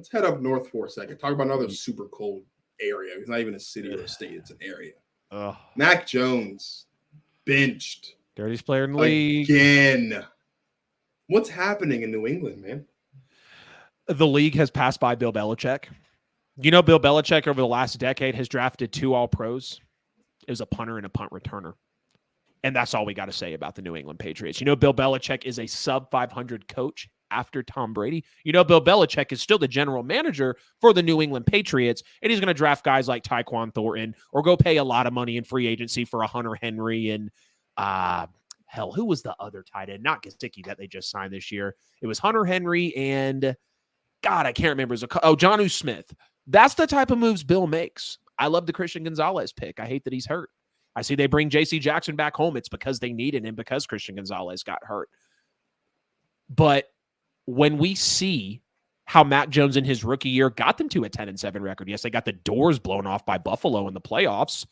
let's head up north for a second. Talk about another super cold area. It's not even a city or a state. It's an area. Mac Jones benched. Dirtiest player in the league. Again. What's happening in New England, man? The league has passed by Bill Belichick. You know, Bill Belichick over the last decade has drafted 2 All-Pros. It was a punter and a punt returner. And that's all we got to say about the New England Patriots. You know, Bill Belichick is a sub-500 coach after Tom Brady. You know, Bill Belichick is still the general manager for the New England Patriots, and he's going to draft guys like Tyquan Thornton or go pay a lot of money in free agency for a Hunter Henry and, hell, who was the other tight end? Not Gesicki that they just signed this year. It was Hunter Henry and, God, I can't remember. Jonnu Smith. That's the type of moves Bill makes. I love the Christian Gonzalez pick. I hate that he's hurt. I see they bring J.C. Jackson back home. It's because they needed him because Christian Gonzalez got hurt. But when we see how Mac Jones in his rookie year got them to a 10-7 record, yes, they got the doors blown off by Buffalo in the playoffs.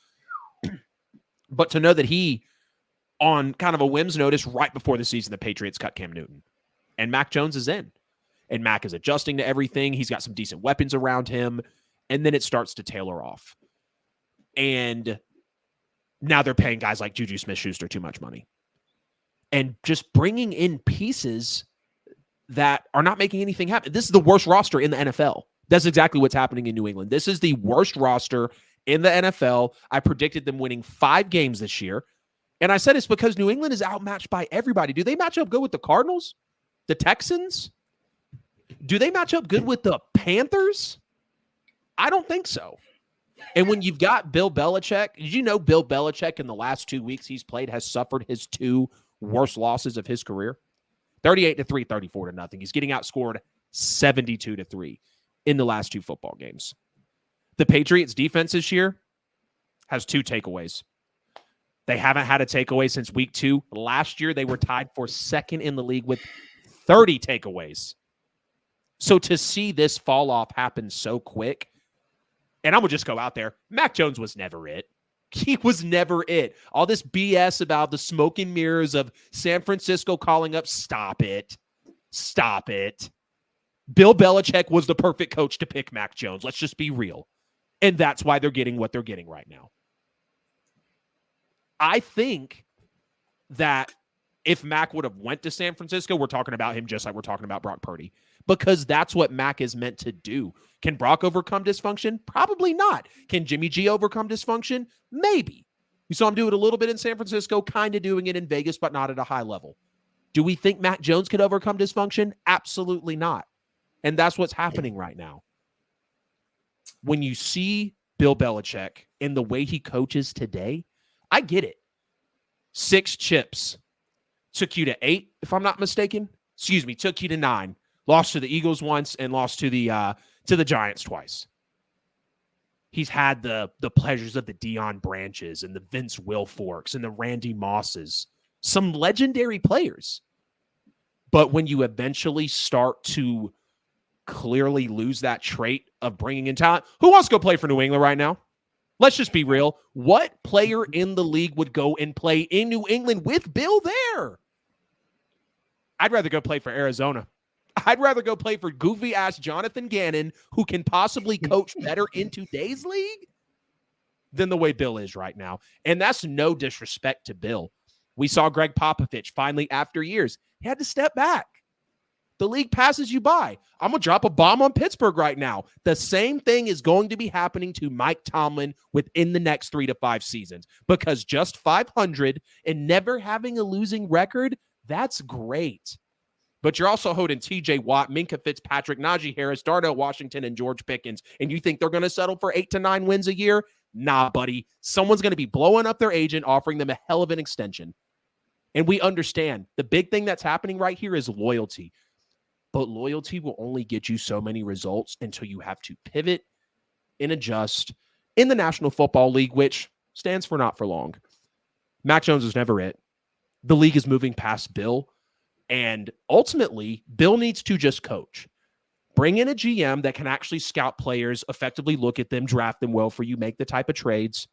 But to know that he, on kind of a whim's notice right before the season, the Patriots cut Cam Newton. And Mac Jones is in. And Mac is adjusting to everything. He's got some decent weapons around him. And then it starts to tailor off. And now they're paying guys like Juju Smith-Schuster too much money. And just bringing in pieces that are not making anything happen. This is the worst roster in the NFL. That's exactly what's happening in New England. This is the worst roster in the NFL. I predicted them winning 5 games this year. And I said it's because New England is outmatched by everybody. Do they match up good with the Cardinals? The Texans? Do they match up good with the Panthers? I don't think so. And when you've got Bill Belichick, did you know Bill Belichick in the last 2 weeks he's played has suffered his 2 worst losses of his career? 38-3, 34-0. He's getting outscored 72-3 in the last 2 football games. The Patriots defense this year has 2 takeaways. They haven't had a takeaway since week 2. Last year, they were tied for second in the league with 30 takeaways. So to see this fall off happen so quick, and I'm going to just go out there, Mac Jones was never it. He was never it. All this BS about the smoke and mirrors of San Francisco calling up, stop it. Stop it. Bill Belichick was the perfect coach to pick Mac Jones. Let's just be real. And that's why they're getting what they're getting right now. I think that if Mac would have went to San Francisco, we're talking about him just like we're talking about Brock Purdy, because that's what Mac is meant to do. Can Brock overcome dysfunction? Probably not. Can Jimmy G overcome dysfunction? Maybe. We saw him do it a little bit in San Francisco, kind of doing it in Vegas, but not at a high level. Do we think Mac Jones could overcome dysfunction? Absolutely not. And that's what's happening right now. When you see Bill Belichick and the way he coaches today, I get it. 6 chips. Took you to 8, if I'm not mistaken. Excuse me, took you to 9. Lost to the Eagles once and lost to the Giants twice. He's had the pleasures of the Deion Branches and the Vince Wilforks and the Randy Mosses. Some legendary players. But when you eventually start to clearly lose that trait of bringing in talent, who wants to go play for New England right now? Let's just be real. What player in the league would go and play in New England with Bill there? I'd rather go play for Arizona. I'd rather go play for goofy-ass Jonathan Gannon, who can possibly coach better in today's league than the way Bill is right now. And that's no disrespect to Bill. We saw Greg Popovich finally, after years, he had to step back. The league passes you by. I'm going to drop a bomb on Pittsburgh right now. The same thing is going to be happening to Mike Tomlin within the next 3 to 5 seasons, because just 500 and never having a losing record, that's great. But you're also holding T.J. Watt, Minka Fitzpatrick, Najee Harris, Darnell Washington, and George Pickens, and you think they're going to settle for 8 to 9 wins a year? Nah, buddy. Someone's going to be blowing up their agent, offering them a hell of an extension. And we understand the big thing that's happening right here is loyalty. But loyalty will only get you so many results until you have to pivot and adjust in the National Football League, which stands for not for long. Mac Jones was never it. The league is moving past Bill. And ultimately, Bill needs to just coach. Bring in a GM that can actually scout players, effectively look at them, draft them well for you, make the type of trades.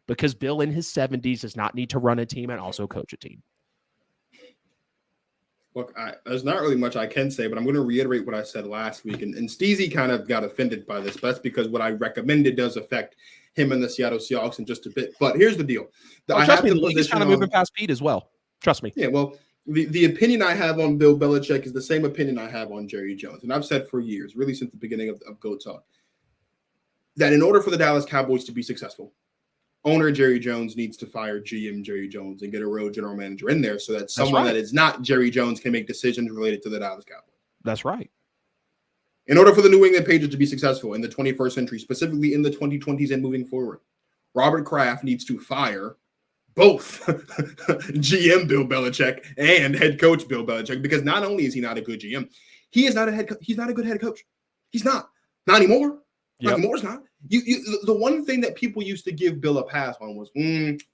Because Bill in his 70s does not need to run a team and also coach a team. Look, there's not really much I can say, but I'm going to reiterate what I said last week. And Steezy kind of got offended by this, but that's because what I recommended does affect him and the Seattle Seahawks in just a bit. But here's the deal. Trust me, the league is kind of moving past Pete as well. Trust me. Yeah, well, the opinion I have on Bill Belichick is the same opinion I have on Jerry Jones. And I've said for years, really since the beginning of G.O.A.T talk, that in order for the Dallas Cowboys to be successful, owner Jerry Jones needs to fire GM Jerry Jones and get a real general manager in there so that someone that is not Jerry Jones can make decisions related to the Dallas Cowboys. That's right. In order for the New England Patriots to be successful in the 21st century, specifically in the 2020s and moving forward, Robert Kraft needs to fire both GM Bill Belichick and head coach Bill Belichick, because not only is he not a good GM, he's not a good head coach. He's not anymore. Yep. Moore's not. The one thing that people used to give Bill a pass on was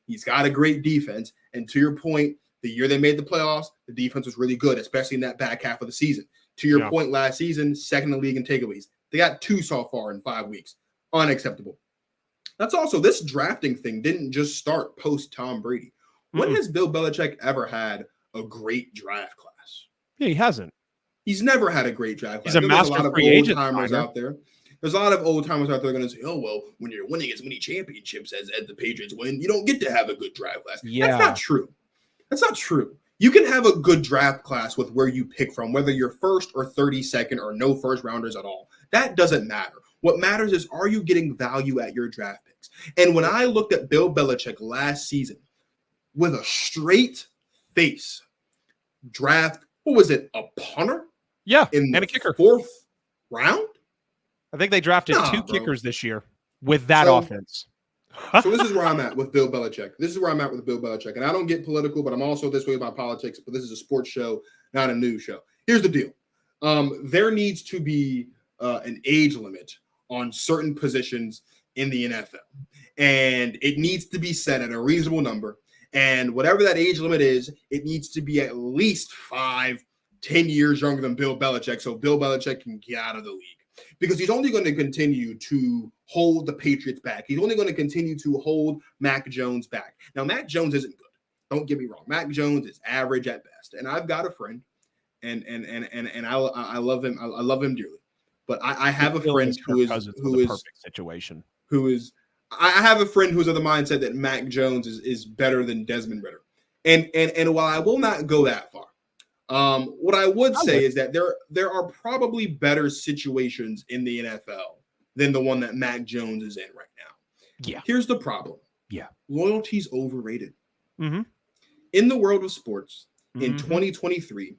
he's got a great defense. And to your point, the year they made the playoffs, the defense was really good, especially in that back half of the season. To your point, last season, second in the league in takeaways. They got 2 so far in 5 weeks. Unacceptable. That's also, this drafting thing didn't just start post Tom Brady. When has Bill Belichick ever had a great draft class? Yeah, he hasn't. He's never had a great draft class. He's a master free agent timers out there. There's a lot of old timers out there going to say, oh, well, when you're winning as many championships as the Patriots win, you don't get to have a good draft class. Yeah. That's not true. That's not true. You can have a good draft class with where you pick from, whether you're first or 32nd or no first rounders at all. That doesn't matter. What matters is, are you getting value at your draft picks? And when I looked at Bill Belichick last season with a straight face draft, what was it, a punter? Yeah, and a kicker. 4th round? I think they drafted 2 kickers this year with that offense. So this is where I'm at with Bill Belichick. And I don't get political, but I'm also this way about politics. But this is a sports show, not a news show. Here's the deal. There needs to be an age limit on certain positions in the NFL. And it needs to be set at a reasonable number. And whatever that age limit is, it needs to be at least 5-10 years younger than Bill Belichick, so Bill Belichick can get out of the league. Because he's only going to continue to hold the Patriots back. He's only going to continue to hold Mac Jones back. Now, Mac Jones isn't good. Don't get me wrong. Mac Jones is average at best. And I've got a friend, and I love him. I love him dearly. But I have a friend who is perfect situation. I have a friend who's of the mindset that Mac Jones is better than Desmond Ridder. And while I will not go that far, what I would say is that there are probably better situations in the NFL than the one that Mac Jones is in right now. Yeah. Here's the problem. Yeah. Loyalty's overrated. Mm-hmm. In the world of sports, in 2023,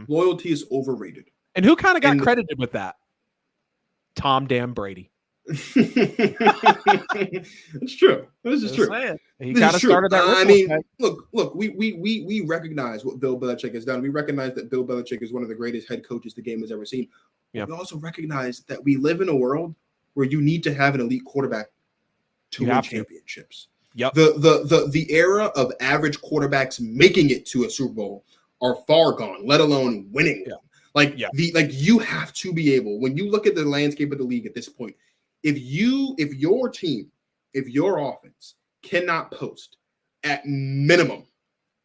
loyalty is overrated. And who kind of got credited with that? Tom damn Brady. It's true. This is true. He kind of started that. I mean, look. We recognize what Bill Belichick has done. We recognize that Bill Belichick is one of the greatest head coaches the game has ever seen. Yeah. We also recognize that we live in a world where you need to have an elite quarterback to win championships. Yep. The era of average quarterbacks making it to a Super Bowl are far gone, let alone winning one. You have to be able, when you look at the landscape of the league at this point, if your team, if your offense cannot post at minimum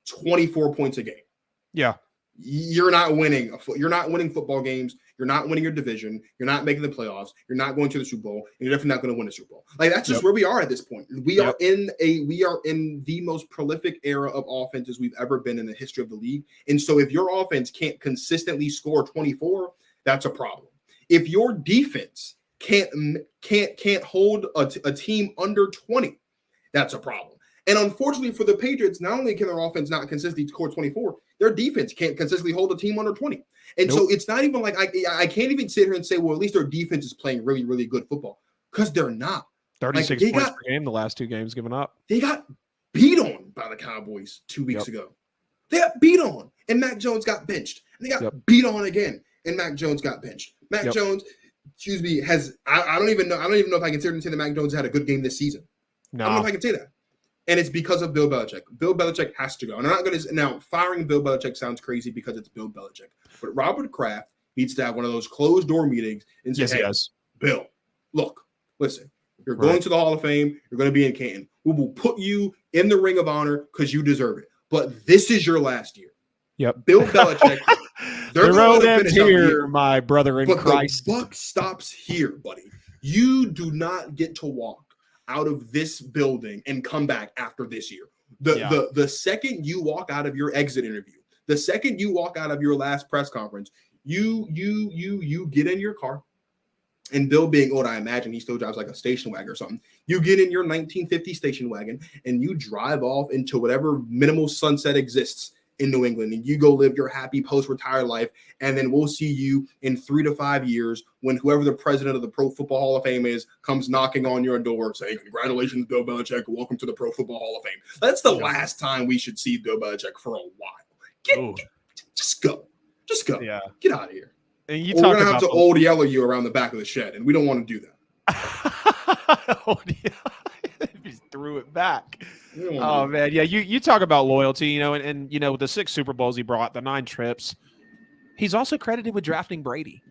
24 points a game, you're not winning. You're not winning football games. You're not winning your division. You're not making the playoffs. You're not going to the Super Bowl. And you're definitely not going to win a Super Bowl. Like, that's just where we are at this point. We are in the most prolific era of offenses we've ever been in the history of the league. And so if your offense can't consistently score 24, that's a problem. If your defense can't hold a team under 20, that's a problem. And unfortunately for the Patriots, not only can their offense not consistently score 24, their defense can't consistently hold a team under 20. And so it's not even like I can't even sit here and say, well, at least their defense is playing really, really good football, because they're not. 36 points per game the last 2 games given up. They got beat on by the Cowboys 2 weeks ago. They got beat on, and Mac Jones got benched. And they got beat on again, and Mac Jones got benched. Mac Jones, has I don't even know if I can say that Mac Jones had a good game this season. No. I don't know if I can say that. And it's because of Bill Belichick. Bill Belichick has to go. And I'm not going to – now, firing Bill Belichick sounds crazy because it's Bill Belichick. But Robert Kraft needs to have one of those closed-door meetings and say, hey, Bill, look, listen, you're going to the Hall of Fame. You're going to be in Canton. We will put you in the Ring of Honor because you deserve it. But this is your last year. Yep. Bill Belichick They're the going road to ends finish here, my brother in Christ. The buck stops here, buddy. You do not get to walk out of this building and come back after this year. The second you walk out of your exit interview, the second you walk out of your last press conference, you get in your car. And Bill being old, I imagine he still drives like a station wagon or something. You get in your 1950 station wagon and you drive off into whatever minimal sunset exists in New England, and you go live your happy post-retire life. And then we'll see you in 3 to 5 years when whoever the president of the Pro Football Hall of Fame is comes knocking on your door saying, "Congratulations, Bill Belichick. Welcome to the Pro Football Hall of Fame." That's the last time we should see Bill Belichick for a while. Just go. Yeah. Get out of here. And we're going to have to old yellow you around the back of the shed, and we don't want to do that. Just threw it back. Oh, man. Yeah, you talk about loyalty, and with the 6 Super Bowls he brought, the 9 trips, he's also credited with drafting Brady.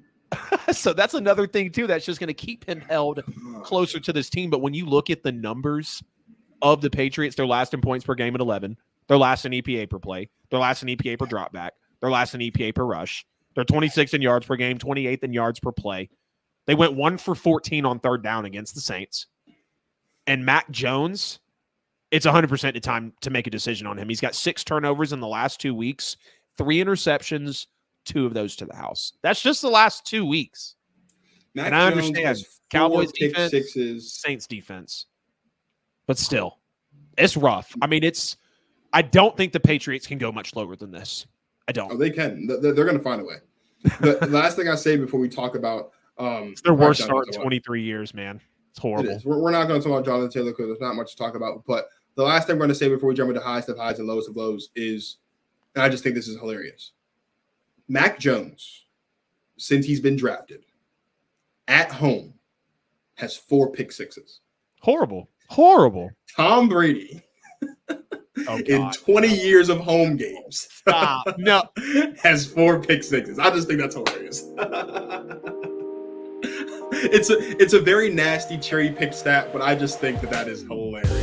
So that's another thing, too, that's just going to keep him held closer to this team. But when you look at the numbers of the Patriots, they're last in points per game at 11. They're last in EPA per play. They're last in EPA per drop back. They're last in EPA per rush. They're 26th in yards per game, 28th in yards per play. They went 1 for 14 on third down against the Saints. And Mac Jones, it's 100% the time to make a decision on him. He's got 6 turnovers in the last 2 weeks, 3 interceptions, 2 of those to the house. That's just the last 2 weeks. Mac and I Jones understand Cowboys defense, Saints defense. But still, it's rough. I mean, I don't think the Patriots can go much lower than this. I don't. Oh, they can. They're going to find a way. The last thing I say before we talk about it's their worst start in 23 years, man. It's horrible. It is. We're not going to talk about Jonathan Taylor because there's not much to talk about. But the last thing I'm going to say before we jump into highest of highs and lowest of lows is, and I just think this is hilarious. Mac Jones, since he's been drafted, at home, has 4 pick sixes. Horrible. Tom Brady. In 20 years of home games, Stop. No, has 4 pick sixes. I just think that's hilarious. It's a very nasty cherry pick stat, but I just think that is hilarious.